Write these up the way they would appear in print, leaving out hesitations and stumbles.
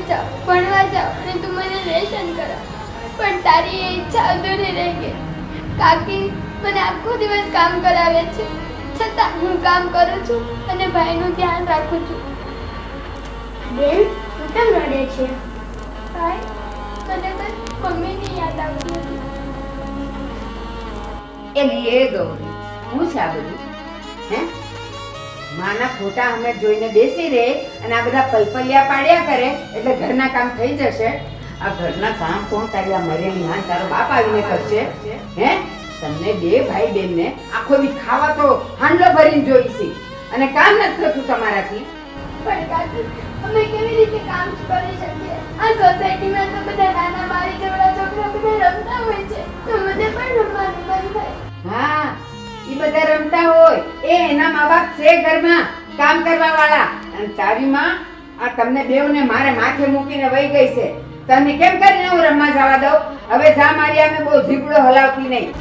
જાઓ, ભણવા જાઓ અને તું મને લેશન કરાવ. પણ તારી એ ઈચ્છા અધૂરી રહી ગઈ. કાકી મને આખો દિવસ કામ કરાવે છે, છતાં હું કામ કરું છું અને ભાઈનું ધ્યાન રાખું છું. બેન, તું કેમ રડે છે? ભાઈ, તને બસ મમ્મીની યાદ આવતી હતી. એ ગૌરી, હું છે આ બધું? હે, માના ખોટા અમે જોઈને બેસી રહે અને આ બધા પલપલિયા પાડ્યા કરે એટલે ઘરના કામ થઈ જશે. આ ઘરના કામ કોણ તારી આ મરેલી માં તારો બાપ આવીને કરશે? હે, તમને બે ભાઈ બેન ને આખો દી ખાવા તો હાંડલો ભરીને જોઈશી અને કામ નથી થતું તમારાથી. પણ કાકી, અમે કેવી રીતે કામ કરી શકીએ? આ સોસાયટીમાં તો બધા નાના મારી જેવડા છોકરા બધા રમતા હોય છે, તો મને પણ રમવાનું મન થાય. હા, ઈ બધા રમતા હોય એ એના મા બાપ છે ઘરમાં કામ કરવા વાળા, અને તારી માં આ તમને બેવને મારે માથે મૂકીને વહી ગઈ છે. તને કેમ કરીને હું રમવા જવા દઉં? હવે જા, મારી આમે બહુ જીભડો હલાવતી નહીં.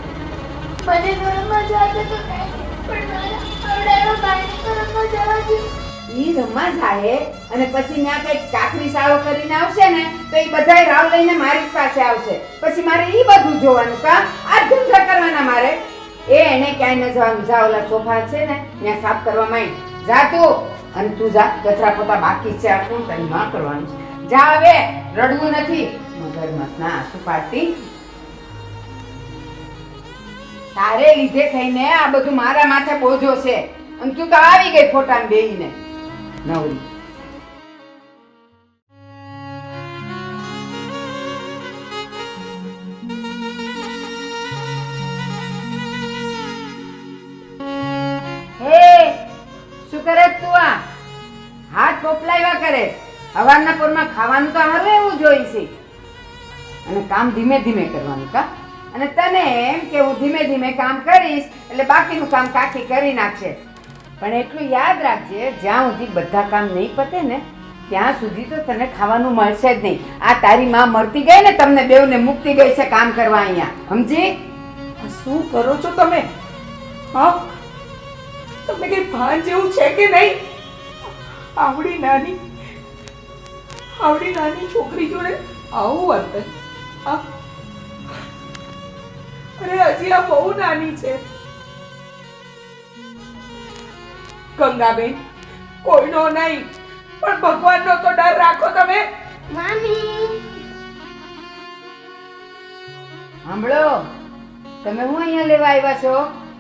મને તો રમવા જવા તો કાંઈ નહીં, પણ મારા આવડાનો ભાઈને તો રમવા જવા દે. ઈ રમવા જાય અને પછી ત્યાં કઈક કાકરી સાળો કરીને આવશે ને તો ઈ બધાય રાવ લઈને મારી જ પાસે આવશે. પછી મારે ઈ બધું જોવાનું કામ આ ધંધા કરવાના મારે. એને ક્યાંય ન જવાનું. જા, ઓલા સોફા છે ને ત્યાં સાફ કરવા માંડ. જા તું, અને તું જા, કચરા પોતા બાકી છે આખું તને માં કરવાનું છે. જા હવે, રડવું નથી. મગરમાં ના આંસુ પાડતી. તારે લીધે થઈને આ બધું મારા માથે બોજો છે અને તું તો આવી ગઈ ફોટામાં બેહીને નવરી. હે, શું કરે તું? આ હાથ પોપલાવ્યા કરે. હવારના પોરમાં ખાવાનું તો હવે એવું જોઈશે અને કામ ધીમે ધીમે કરવાનું. કા અને તને એમ કે હું ધીમે ધીમે કામ કરીશ એટલે બાકીનું કામ કાકી કરી નાખશે. પણ એટલું યાદ રાખજે, જ્યાં સુધી બધા કામ નહીં પતે ને ત્યાં સુધી તો તને ખાવાનું મળશે જ નહીં. આ તારી માં મરતી ગઈ ને તમને બેવને મુક્તિ ગઈ છે કામ કરવા અહીંયા, સમજી? શું કરો છો તમે? હા, તમને કઈ ભાન જેવું છે કે નહીં? આવડી નાની છોકરી જોડે આવું વર્તન! અરે હજી આ બહુ નાની છે. ગંગાબેન, કોઈનો નહીં પણ ભગવાનનો તો ડર રાખો તમે. મામી, સાંભળો, તમે હું અહીંયા લેવા આવ્યા છો?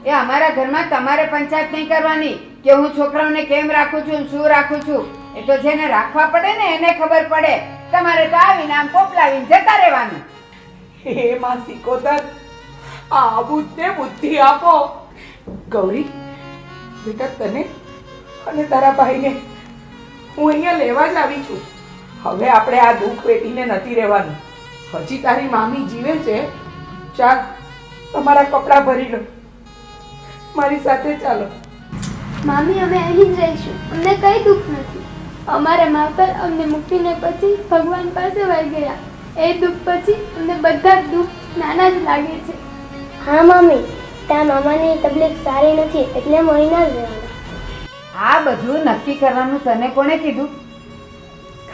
એ અમારા ઘરમાં તમારે પંચાયત નહીં કરવાની કે હું છોકરાઓને કેમ રાખું છું, શું રાખું છું. એ તો જેને રાખવા પડે ને એને ખબર પડે. તમારે તો આવીને આમ પોપલાવીને જતા રહેવાનું. હે માં સિકોતર, આ બુદ્ધને બુદ્ધિ આપો. ગૌરી બેટા, તને અને તારા ભાઈને હું અહીંયા લેવા જ આવી છું. હવે આપણે આ દુઃખ વેઠીને નથી રહેવાનું. હજી તારી મામી જીવે છે. ચાલ, તમારા કપડાં ભરી લો, મારી સાથે ચાલો. મામી, અમે અહીં જ રહીશું, અમને કઈ દુઃખ નથી. અમારા માવતર અમને મૂકીને પછી ભગવાન પાસે વહી ગયા. એ દુઃખ પછી અમને બધા જ દુઃખ નાના જ લાગે છે. હા મામી, તારા મામાની તબિયત સારી નથી એટલે મહિના જ રહેવાના. આ બધું નક્કી કરવાનું તને કોણે કીધું?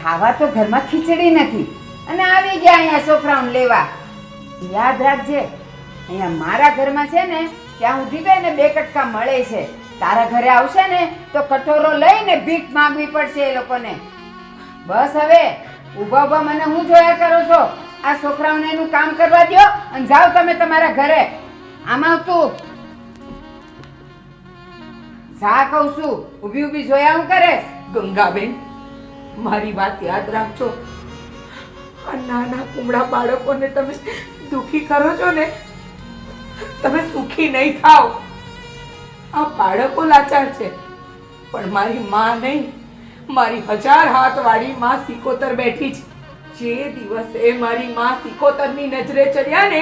ખાવા તો ઘરમાં ખીચડી નથી અને આવી ગયા અહીંયા છોકરાઓને લેવા. યાદ રાખજે, અહીંયા મારા ઘરમાં છે ને ત્યાં સુધી તો એને 2 કટકા મળે છે. તારા ઘરે આવશે ને તો કટોરો લઈને ભીખ માંગવી પડશે એ લોકોને. બસ હવે ઊભા ઊભા મને હું જોયા કરો છો? આ છોકરાઓને એનું કામ કરવા દો અને જાઓ તમે તમારા ઘરે. આમાં તું જા કહું છું, ઊભી ઊભી જોયા હું કરે? ગંગાબેન, મારી વાત યાદ રાખજો. આ નાના કુમળા બાળકોને તમે દુખી કરો છો ને, તમે સુખી નહીં થાવ. આ બાળકો લાચાર છે પણ મારી માં નહીં, મારી 1000 હાથ વાળી માં સિકોતર બેઠી છે. જે દિવસે મારી માં સિકોતરની નજરે ચડ્યા ને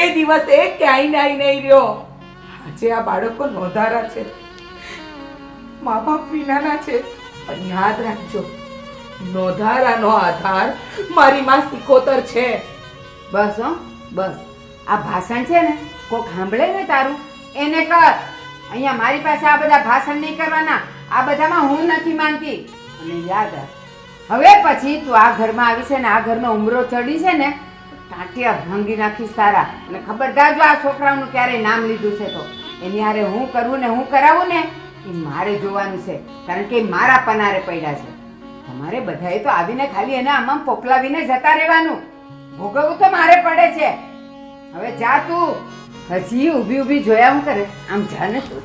એ દિવસે ક્યાંય નહીં રહ્યો. આજે આ બાળકો નોંધારા છે, મા બાપ વિનાના છે, પણ યાદ રાખજો, નોંધારાનો આધાર મારી માં સિકોતર છે. બસ હો, બસ. આ ભાષણ છે ને કોક સાંભળે ને તારું એને કર. અહીંયા મારી પાસે આ બધા ભાષણ નહીં કરવાના. આ બધામાં હું નથી માંગતી. અને યાદ રાખ, હવે પછી તું આ ઘરમાં આવી છે ને આ ઘરનો ઉમરો ચડી છે ને ટાંટિયા ભાંગી નાખીશ તારા. અને ખબરદાર જો આ છોકરાઓનું ક્યારેય નામ લીધું છે તો એની હારે હું કરવું ને હું કરાવું ને એ મારે જોવાનું છે, કારણ કે એ મારા પનારે પડ્યા છે. તમારે બધાએ તો આવીને ખાલી એને આમાં પોકલાવીને જતા રહેવાનું, ભોગવવું તો મારે પડે છે. હવે જા તું, હજી ઊભી ઊભી જોયા હું કરે, આમ જા ને તું.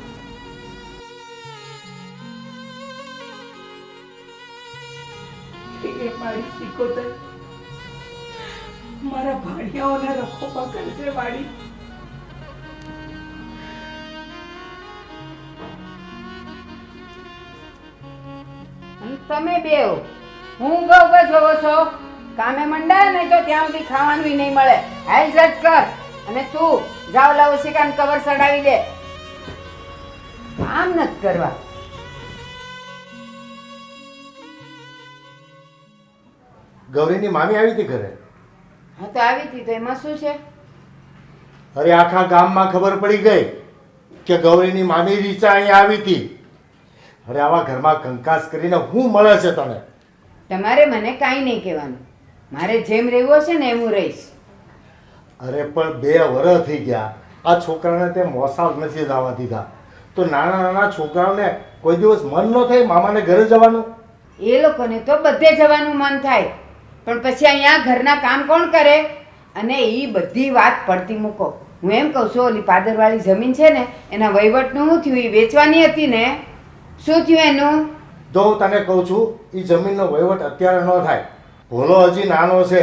એ મારી સિકોતર મારા ભાણિયાઓના રખોપા કરજે વાળી. અને તમે બેવ હું ગૌ જોવો છો, કામે મંડાય ને તો ત્યાં સુધી ખાવાનું નહીં મળે. હાલ જટ કર અને તું જાવ લાવો શિકાન કવર ચડાવી દે. કામ નથી કરવા. ગૌરીની મામી આવી હતી ઘરે? હા તો આવી હતી, તો એમાં શું છે? અરે આખા ગામમાં ખબર પડી ગઈ કે ગૌરીની મામી રીચા અહીંયા આવી હતી. અરે આવા ઘરમાં કંકાસ કરીને હું મળે છે તને? તમારે મને કાંઈ નહીં કહેવાનું, મારે જેમ રહેવું હશે ને એમ હું રહીશ. અરે પણ 2 વર્ષ થઈ ગયા, આ છોકરાને તે મોસાળ નથી જવા દીધા, તો નાના નાના છોકરાઓને કોઈ દિવસ મન ન થાય મામાને ઘરે જવાનું? એ લોકોને તો બધે જવાનું મન થાય, પણ પછી અહીંયા ઘરના કામ કોણ કરે? અને એ બધી વાત પડતી મૂકો. હું એમ કહું છું, ઓલી પાદરવાળી જમીન છે ને એના વહીવટનું શું થયું? એ વેચવાની હતી ને, શું થયું એનું? જો હું તને કહું છું, એ જમીનનો વહીવટ અત્યારે ન થાય. ભોલો હજી નાનો છે,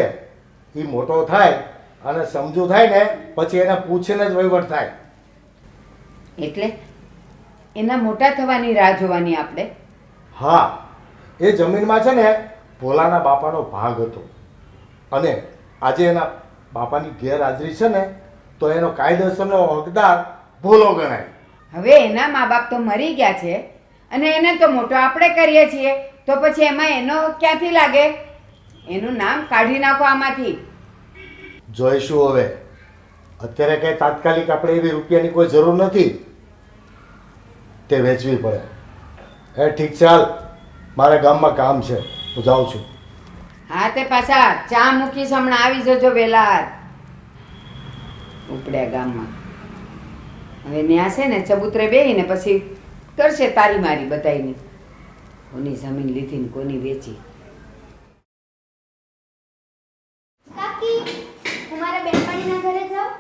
એ મોટો થાય અને સમજુ થાય ને પછી એને પૂછીને જ વહીવટ થાય. એટલે એના મોટા થવાની રાહ જોવાની આપણે? હા, એ જમીનમાં છે ને ભોલાના બાપાનો ભાગ હતો અને આજે એના બાપાની ગેરહાજરી છે ને તો એનો કાયદેસરનો હકદાર ભોલો ગણાય. હવે એના મા બાપ તો મરી ગયા છે અને એને તો મોટો આપણે કરીએ છીએ, તો પછી એમાં એનો ક્યાંથી લાગે? એનું નામ કાઢી નાખો આમાંથી. જોઈશું હવે. અત્યારે કંઈ તાત્કાલિક આપણે એવી રૂપિયાની કોઈ જરૂર નથી, તે વેચવી પડે. ઠીક છે, હાલ મારા ગામમાં કામ છે, હું જાઉં છું. હા તે પાછા ચા મૂકીશ, હમણાં આવી જજો વેલા. ઉપડ્યા ગામમાં. હવે ન્યા છે ને ચબૂતરે બેહીને પછી કરશે તારી મારી બધાયની, કોની જમીન લીધી ને કોની વેચી. કાકી, હું મારા બેનપણીના ઘરે જાઉં?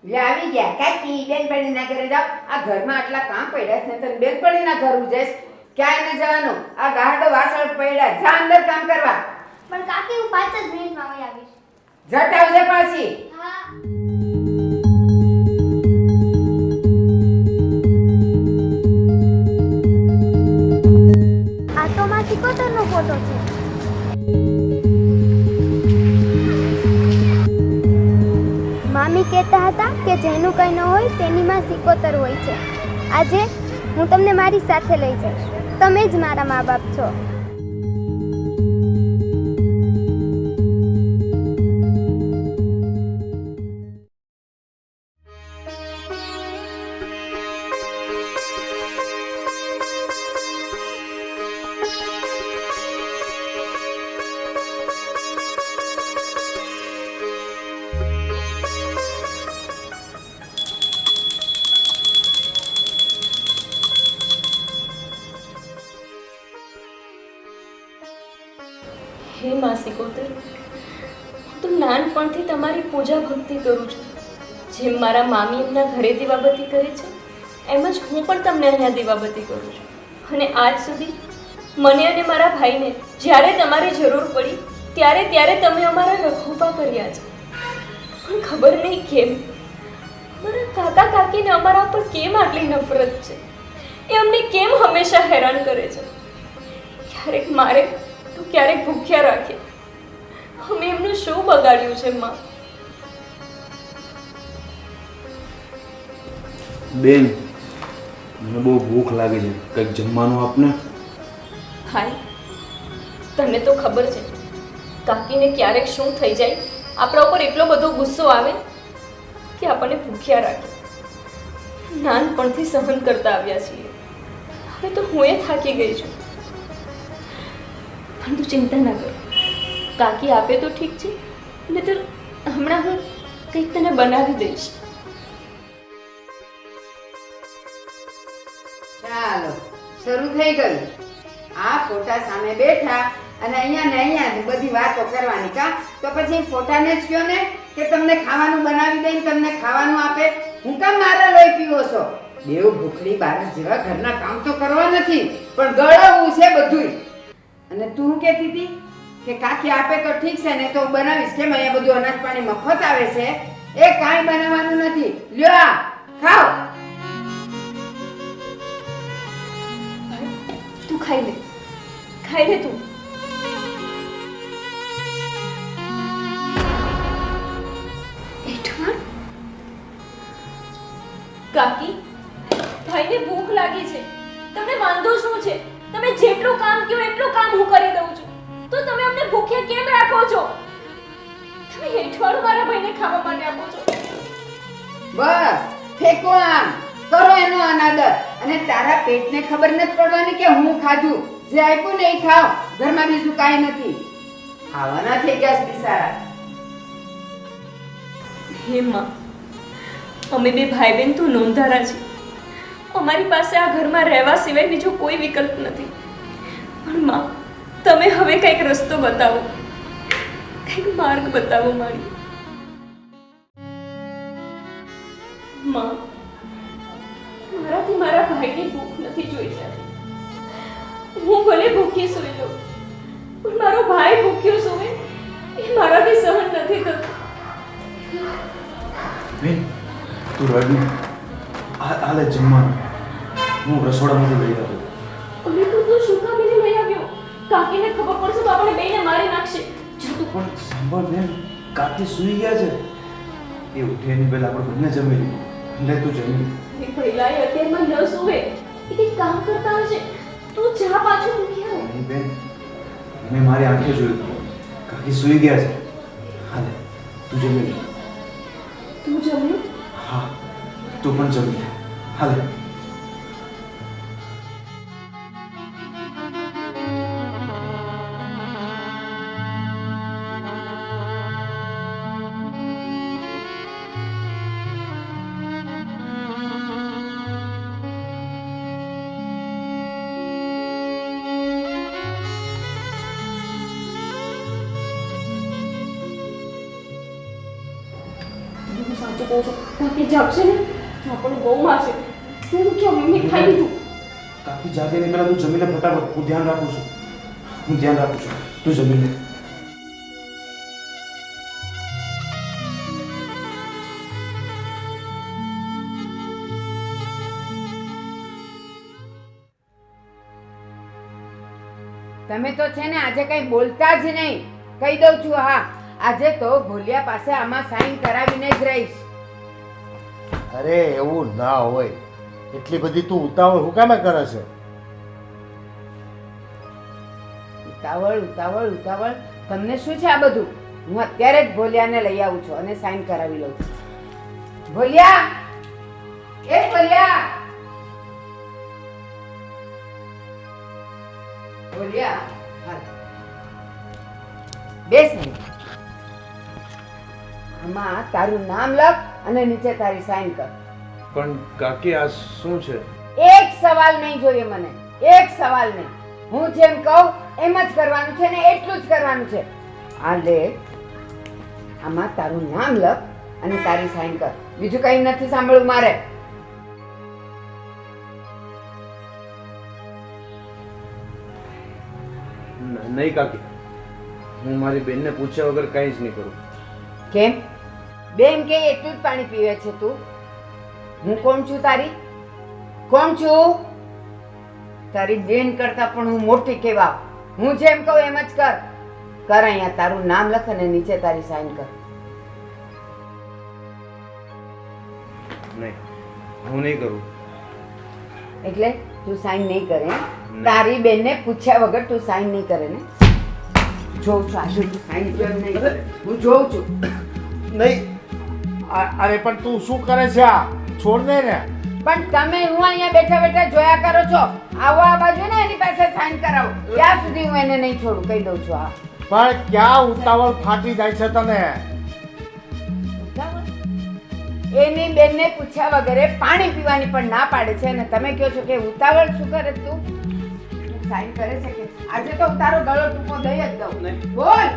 લે આવી ગયા કાકી, બેનપણીના ઘરે જાવ. આ ઘરમાં આટલા કામ પડ્યા છે ને તને બેનપણીના ઘર ઉજેશ? ક્યાંય ન જવાનું, આ ગાઢો વાસણ પડ્યા, જા અંદર કામ કરવા. પણ કાકી, હું 5 જ મિનિટમાં વહી આવીશ. જટ આવજે પાછી. હા. આ તો માં સિકોતરનો ફોટો છે. મામી કહેતા હતા કે જેનું કંઈ ન હોય તેની માં સિકોતર હોય છે. આજે હું તમને મારી સાથે લઈ જઈશ. તમે જ મારા મા બાપ છો. હે મા સિકોતર, હું તો નાનપણથી તમારી પૂજા ભક્તિ કરું છું. જેમ મારા મામી એમના ઘરે દીવાબત્તી કરે છે એમ જ હું પણ તમને અહીંયા દીવાબત્તી કરું છું. અને આજ સુધી મને અને મારા ભાઈને જ્યારે તમારી જરૂર પડી ત્યારે તમે અમારા રખોપા કર્યા છે. પણ ખબર નહીં કેમ મારા કાકા કાકીને અમારા પર કેમ આટલી નફરત છે? એ અમને કેમ હંમેશા હેરાન કરે છે? ક્યારેક મારે તો ક્યારેક ભૂખ્યા રાખે. અમે એમનું શું બગાડ્યું છે માં? બેન, મને બહુ ભૂખ લાગી છે, કંઈક જમવાનું આપને. હાય, તને તો ખબર છે કાકીને ક્યારેક શું થઈ જાય, આપણા ઉપર એટલો બધો ગુસ્સો આવે કે આપણને ભૂખ્યા રાખે. નાનપણથી સહન કરતા આવ્યા છીએ, હવે તો હું એ થાકી ગઈ છું. પણ તું ચિંતા ના કર, કાકી આપે તો ઠીક છે, નહીંતર હમણાં હું કંઈક તને બનાવી દઈશ. ચાલો શરૂ થઈ ગયું. આ ફોટા સામે બેઠા અને અહીંયા ને અહીંયા બધી વાતો કરવાની કા? તો પછી ફોટાને જ કહો ને કે તમને ખાવાનું બનાવી દઈને તમને ખાવાનું આપે. હું કામ મારા લોહી પીવો છો? બેવ ભૂખડી બારસ જેવા ઘરના કામ તો કરવા નથી, પણ ગળવું છે બધુંય. અને તું કહેતી હતી કે કાકી આપે તો ઠીક છે ને તો હું બનાવીશ. કેમ અહીંયા બધું અનાજ પાણી મફત આવે છે? એ કાંઈ બનાવવાનું નથી. લ્યો આ ખાઓ. તું ખાઈ લે, ખાઈ લે તું. એઠવાડ કાકી, ભાઈને ભૂખ લાગી છે, તમને વાંધો શું છે? તમે જેટલું કામ કહો એટલું કામ હું કરી દઉં છું, તો તમે અમને ભૂખ્યા કેમ રાખો છો? તમે એઠવાડું મારા ભાઈને ખાવા માટે આપો છો. બસ ફેંકો આમ, કરો એનો અનાદર. અને તારા પેટને ખબર નથી પડવાની કે હું ખાધું. જે આપ્યું ને એ ખાવ. ઘરમાં બીજું કાંઈ નથી. ખાવાના થઈ ગયા છે બિચારા. હે માં, અમે બે ભાઈ બહેન તો નોંધારા છે. અમારી પાસે આ ઘરમાં રહેવા સિવાય બીજો કોઈ વિકલ્પ નથી. પણ માં, તમે હવે કંઈક રસ્તો બતાવો, કંઈક માર્ગ બતાવો મારી. માં, મારાથી મારા ભાઈની ભૂખ નથી જોઈ જતી. હું ભલે ભૂખી સૂઈ લઉં, પણ મારો ભાઈ ભૂખ્યો સૂવે એ મારાથી સહન નથી થતું. બેન તું રડ. હાલે જમવાનું હું રસોડામાંથી લઈ આવ્યો. અને તું શું કામ એને લઈ આવ્યો? કાકીને ખબર પડશે તો આપણે બેને મારી નાખશે. જા તું. પણ સાંભળ બેન, કાકી સૂઈ ગયા છે. એ ઉઠે એની પહેલા આપણે બંને જમી લઈએ. લે તું જમી લે. એ પહેલા એ અત્યારમાં ન સૂવે, એ કંઈક કામ કરતા હશે. તું જા પાછું મૂકી આવ. નહીં બેન, મેં મારી આંખે જોયું, કાકી સૂઈ ગયા છે. હાલે તું જમી લે. તું જમ્યો? હા, તું પણ જમી લે. હાલે. હું સાચું કહું છું, કાકી જાગશે ને તો આપણને બહુ મારશે. તું કે મમ્મી ખાઈ લીધું. કાકી જાગે ને પહેલા તું જમી લે ફટાફટ. હું ધ્યાન રાખું છું. તું જમી લે. તમે તો છે ને આજે કઈ બોલતા જ નહીં. કહી દઉં છું. હા, આજે તો ભોલિયા પાસે આમાં સાઈન કરાવીને જ રહીશ. અરે એવું ના હોય. એટલી બધી તું ઉતાવળ હું કામે કરે છે? ઉતાવળ ઉતાવળ ઉતાવળ તમને શું છે આ બધું? હું અત્યારે જ ભોલિયાને લઈ આવું છું અને સાઈન કરાવી લઉં છું. ભોલિયા, એ ભોલિયા, ભોલિયા, હાલ બેસ ને. આમાં તારું નામ લખ અને નીચે તારી સાઈન કર. પણ કાકી આ શું છે? એક સવાલ નહીં જોઈએ મને. એક સવાલ નહીં. હું જેમ કહું એમ જ કરવાનું છે ને એટલું જ કરવાનું છે. આ લે, આમાં તારું નામ લખ અને તારી સાઈન કર. બીજું કંઈ નથી સાંભળવું મારે. નહીં કાકી, હું મારી બેનને પૂછ્યા વગર કંઈ જ નહીં કરું. કેમ? બેન કે એટલું જ પાણી પીવે છે તું? હું કોણ છું તારી? કોણ છું? તારી બેન કરતા પણ હું મોટી કહેવા. હું જેમ કહું એમ જ કર. કર, અહીંયા તારું નામ લખ અને નીચે તારી સાઈન કર. નહીં, હું નહીં કરું. એટલે તું સાઈન નહીં કરે? તારી બેનને પૂછ્યા વગર તું સાઈન નહીં કરે ને? જોઉં છું આજે તું સાઈન કેમ નહીં કરે. હું જોઉં છું. નહીં. અરે પણ તું શું કરે છે? આ છોડ દે ને. પણ તમે હું અહીંયા બેઠા બેઠા જોયા કરો છો. આવો આ બાજુ ને એની પાસે સાઈન કરાવો. ત્યાં સુધી હું એને નહીં છોડું, કહી દઉં છું. હા, પણ ક્યાં ઉતાવળ ફાટી જાય છે તને? એની બેનને પૂછ્યા વગરે પાણી પીવાની પણ ના પાડે છે અને તમે કહો છો કે ઉતાવળ શું કરે તું? સાઈન કરે છે કે આજે તો ઉતારો ગળો ટૂંકો દઈ જ દઉં. બોલ.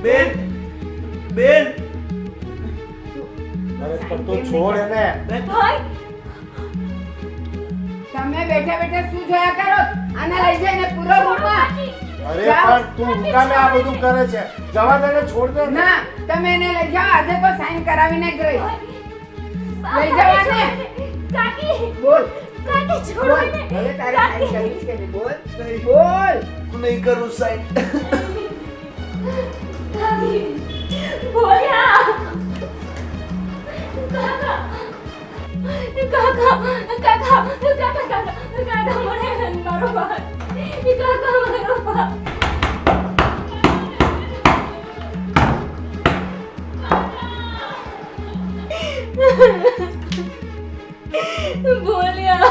બેન બેન અરે પણ તું છોડ એને. ભાઈ તમે બેઠા બેઠા શું જોયા કરો? આને લઈ જઈને પૂરો રૂમમાં. અરે પણ તું હુકામે આ બધું કરે છે? જવા દે ને, છોડ દે. ના, તમે એને લઈ જાઓ. આજે તો સાઈન કરાવીને જ રહી. લઈ જાઓ ને. કાકી બોલ. કાકી છોડો બોલ. ને. હવે તારે સાઈન કરવી છે કે નહીં? બોલ. બોલ. હું નહીં કરું સાઈન. કાકી બોલ્યા. કાકા કાકા કાકા કાકા કાકા મને મારો ભાઈ કાકા મારો ભાઈ બોલ્યા.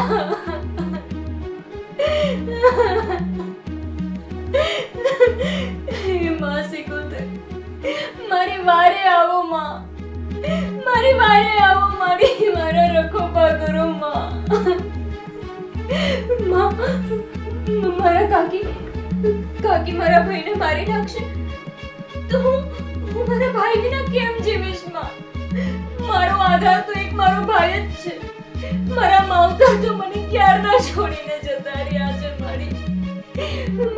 માં સિકોતર મારી વારે આવો માં, મારી વારે આવો, મારા રખોપા કરો માં. મારા કાકી મારા ભાઈને મારી નાખશે તો હું મારા ભાઈ વિના કેમ જીવીશ માં? મારો આધાર તો એક મારો ભાઈ જ છે. મારા માવતર તો મને ક્યારના છોડીને જતા રહ્યા છે.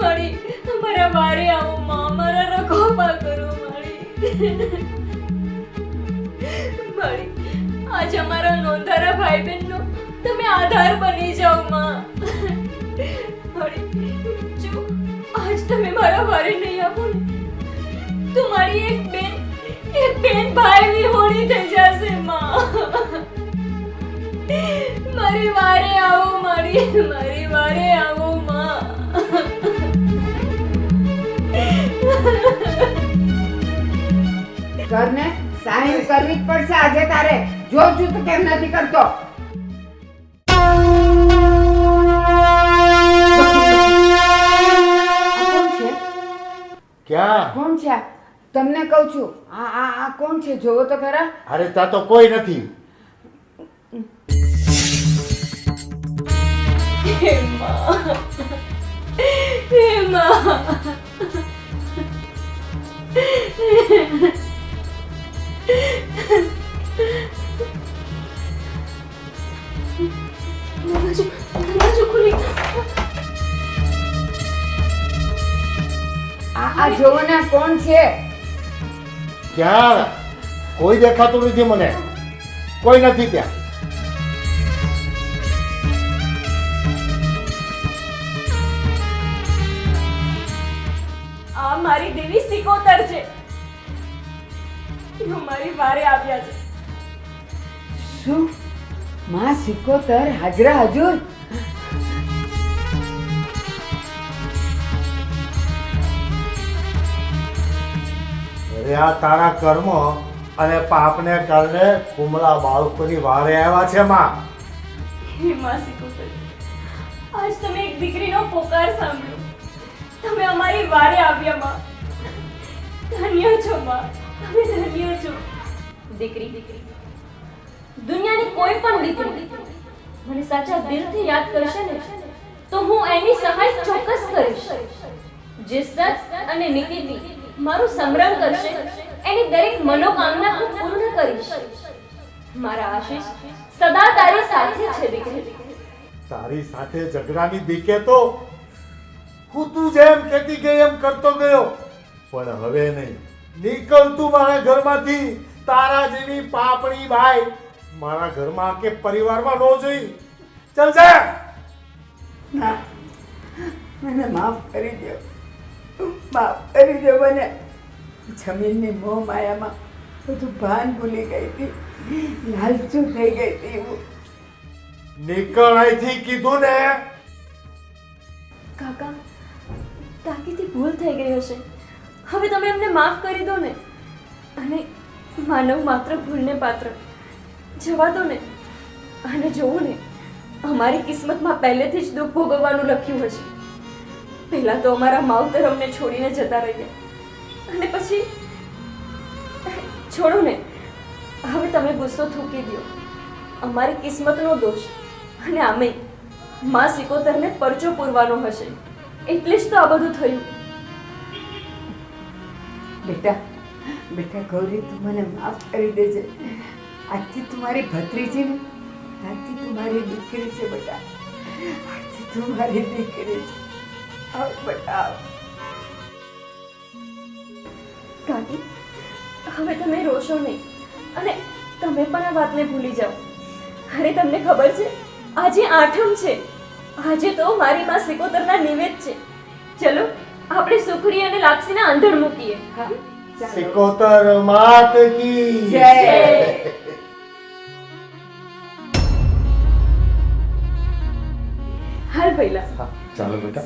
મારી મારા વારે આવો માં, મારા રખોપા કરો મારી. આજ અમારા નોંધારા ભાઈ બહેનનો તમે આધાર બની જાઓ માં. જો આજ તમે મારા વારે નહીં આવો ને તો મારી એક બેન ભાઈ વિહોણી થઈ જશે માં. મારી વારે આવો, મારી વારે આવો માં. કરને સાઈન કરવી જ પડશે આજે તારે. જોઉં છું તો કેમ નથી કરતો. આ કોણ છે? ક્યાં? કોણ છે આ? તમને કહું છું. આ કોણ છે? જોવો તો ખરા. અરે ત્યાં તો કોઈ નથી. હે માં, હે માં. દરવાજો ખુલી. આ જોવો ને આ કોણ છે? ક્યાં? કોઈ દેખાતું નથી મને. કોઈ નથી ત્યાં. આ મારી દેવી સિકોતર છે. જો મારી વારે આવ્યા છે. શું? માં સિકોતર હાજરા હજુર? અરે આ તારા કર્મ અને પાપને કારણે કુમળા બાળકોની વારે આવ્યા છે માં. હે માં સિકોતર, આજ તમે એક દીકરીનો પોકાર સાંભળ્યો. તમે અમારી વારે આવ્યા માં. ધન્ય છો માં, તમે ધન્ય છો. દીકરી, દુનિયાની કોઈ પણ દીકરી મને સાચા દિલથી યાદ કરશે ને તો હું એની સહાય ચોક્કસ કરીશ. જે સત અને નીતિથી મારું સંભ્રમ કરશે એની દરેક મનોકામના હું પૂર્ણ કરીશ. મારા આશીષ સદા તારી સાથે છે દીકરી. તારી સાથે ઝઘડાની બીકે તો હું તું જેમ કહેતી ગઈ એમ કરતો ગયો, પણ હવે નહીં. નીકળ તું મારા ઘરમાંથી. તારા જેવી પાપણી ભાઈ મારા ઘરમાં કે પરિવારમાં ન જોઈ. ચાલ જા. ના, મને માફ કરી દો. માફ કરી દો મને. જમીનની મોહ માયામાં બધું ભાન ભૂલી ગઈ હતી. લાલચું થઈ ગઈ હતી. નીકળ અહીંથી કીધું ને. કાકા, કાકીથી ભૂલ થઈ ગઈ હશે. હવે તમે એમને માફ કરી દો ને. અને માનવ માત્ર ભૂલને પાત્ર. જવા દો ને. અને જોવું ને અમારી કિસ્મતમાં પહેલેથી જ દુઃખ ભોગવવાનું લખ્યું હશે. પહેલા તો અમારા માવતર અમને છોડીને જતા રહ્યા અને પછી છોડો ને, હવે તમે ગુસ્સો થૂકી દો. અમારી કિસ્મતનો દોષ અને આમે માં સિકોતરને પરચો પૂરવાનો હશે એટલે જ તો આ બધું થયું. બેટા બેટા ગૌરી, તું મને માફ કરી દેજે. આજથી તું મારી ભત્રીજી ને, આજથી તું મારી દીકરી છે બેટા, આજથી તું મારી દીકરી છે. આવ બેટા આવ. કાકી, હવે તમે રોશો નહીં અને તમે પણ આ વાતને ભૂલી જાઓ. અરે તમને ખબર છે, આજે આઠમ છે. આજે તો મારી માં સિકોતરના નિવેદ છે. ચલો આપણે સુખડી અને લાપસીને આંધણ મૂકીએ. હા ચાલો. સિકોતર માત કી જય. હાલ પહેલા હા ચાલો બેટા.